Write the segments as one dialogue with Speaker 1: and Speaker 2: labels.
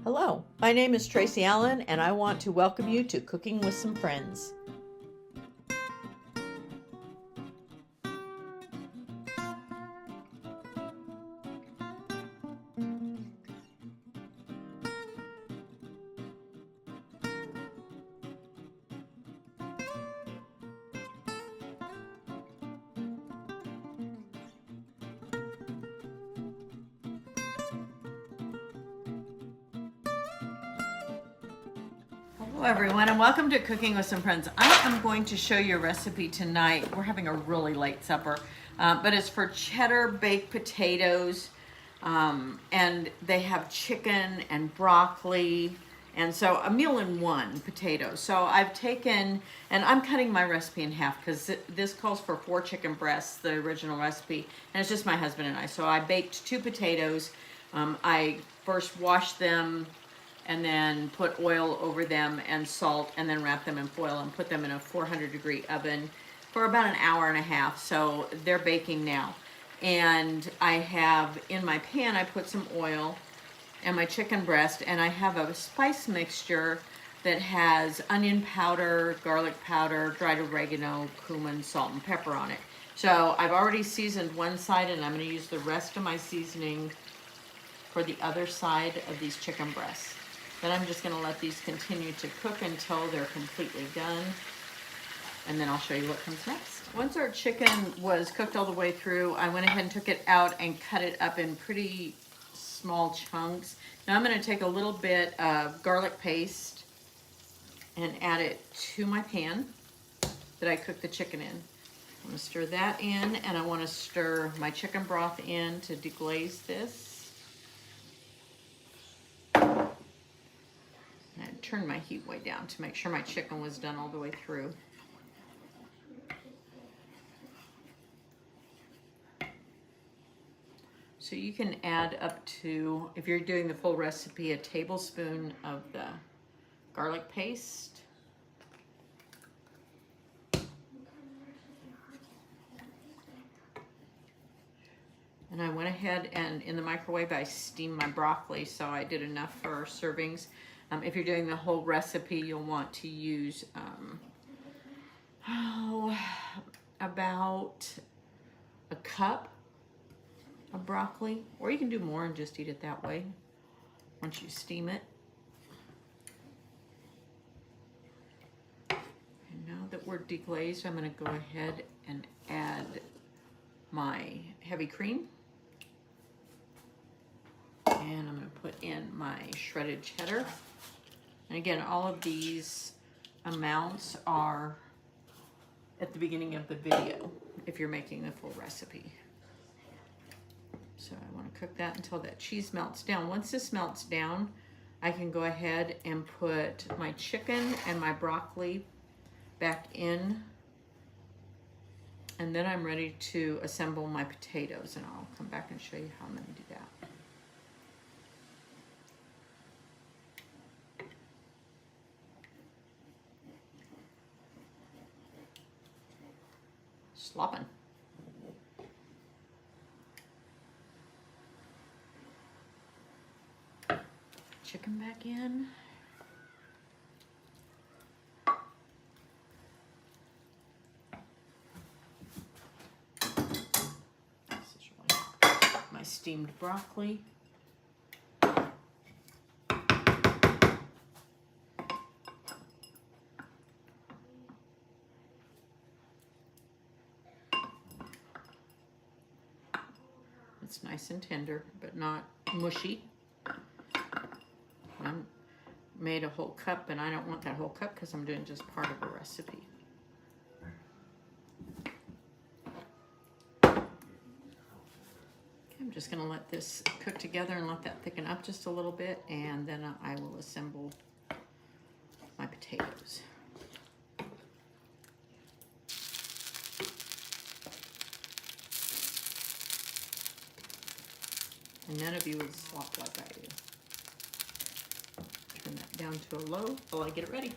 Speaker 1: Hello, my name is Tracy Allen, and I want to welcome you to Cooking with Some Friends. Hello everyone, and welcome to Cooking with Some Friends. I am going to show you a recipe tonight. We're having a really late supper, but it's for cheddar baked potatoes, and they have chicken and broccoli, and so a meal in one potato. So I've taken, and I'm cutting my recipe in half because this calls for 4 chicken breasts, the original recipe, and it's just my husband and I. So I baked 2 potatoes. I first washed them and then put oil over them and salt, and then wrap them in foil and put them in a 400-degree oven for about an hour and a half. So they're baking now. And I have in my pan, I put some oil and my chicken breast, and I have a spice mixture that has onion powder, garlic powder, dried oregano, cumin, salt, and pepper on it. So I've already seasoned one side, and I'm going to use the rest of my seasoning for the other side of these chicken breasts. Then I'm just going to let these continue to cook until they're completely done, and then I'll show you what comes next. Once our chicken was cooked all the way through, I went ahead and took it out and cut it up in pretty small chunks. Now I'm going to take a little bit of garlic paste and add it to my pan that I cooked the chicken in. I'm going to stir that in, and I want to stir my chicken broth in to deglaze this. I turned my heat way down to make sure my chicken was done all the way through. So you can add up to, if you're doing the full recipe, a tablespoon of the garlic paste. And I went ahead and in the microwave I steamed my broccoli, so I did enough for servings. If you're doing the whole recipe, you'll want to use about a cup of broccoli, or you can do more and just eat it that way once you steam it. And now that we're deglazed, I'm going to go ahead and add my heavy cream. And I'm going to put in my shredded cheddar. And again, all of these amounts are at the beginning of the video if you're making the full recipe. So I want to cook that until that cheese melts down. Once this melts down, I can go ahead and put my chicken and my broccoli back in. And then I'm ready to assemble my potatoes, and I'll come back and show you how I'm going to do that. Slopping. Chicken back in. This is really my steamed broccoli. It's nice and tender, but not mushy. I made a whole cup, and I don't want that whole cup because I'm doing just part of the recipe. Okay, I'm just going to let this cook together and let that thicken up just a little bit, and then I will assemble my potatoes. And none of you would slop like I do. Turn that down to a low while I get it ready.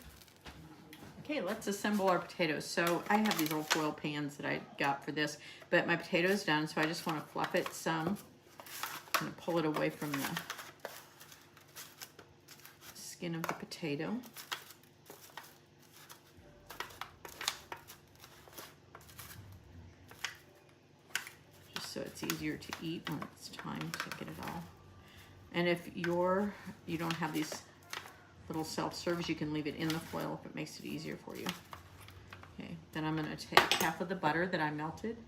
Speaker 1: Okay, let's assemble our potatoes. So I have these little foil pans that I got for this, but my potato is done, so I just want to fluff it some. I'm going to pull it away from the skin of the potato. Just so it's easier to eat when it's time to get it all. And if you don't have these little self-serves, you can leave it in the foil if it makes it easier for you. Okay, then I'm going to take half of the butter that I melted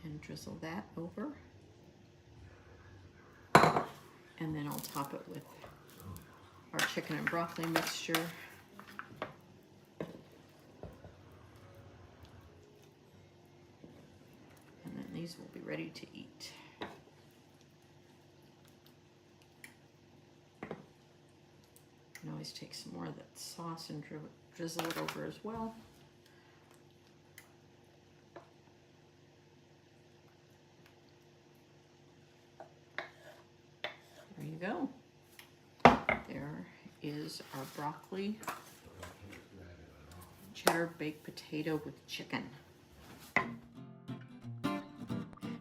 Speaker 1: and drizzle that over. And then I'll top it with our chicken and broccoli mixture. And then these will be ready to eat. You can always take some more of that sauce and drizzle it over as well. There you go. There is our broccoli, cheddar baked potato with chicken.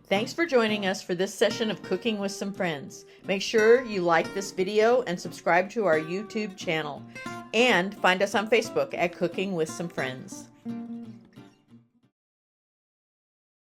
Speaker 1: Thanks for joining us for this session of Cooking with Some Friends. Make sure you like this video and subscribe to our YouTube channel. And find us on Facebook at Cooking with Some Friends.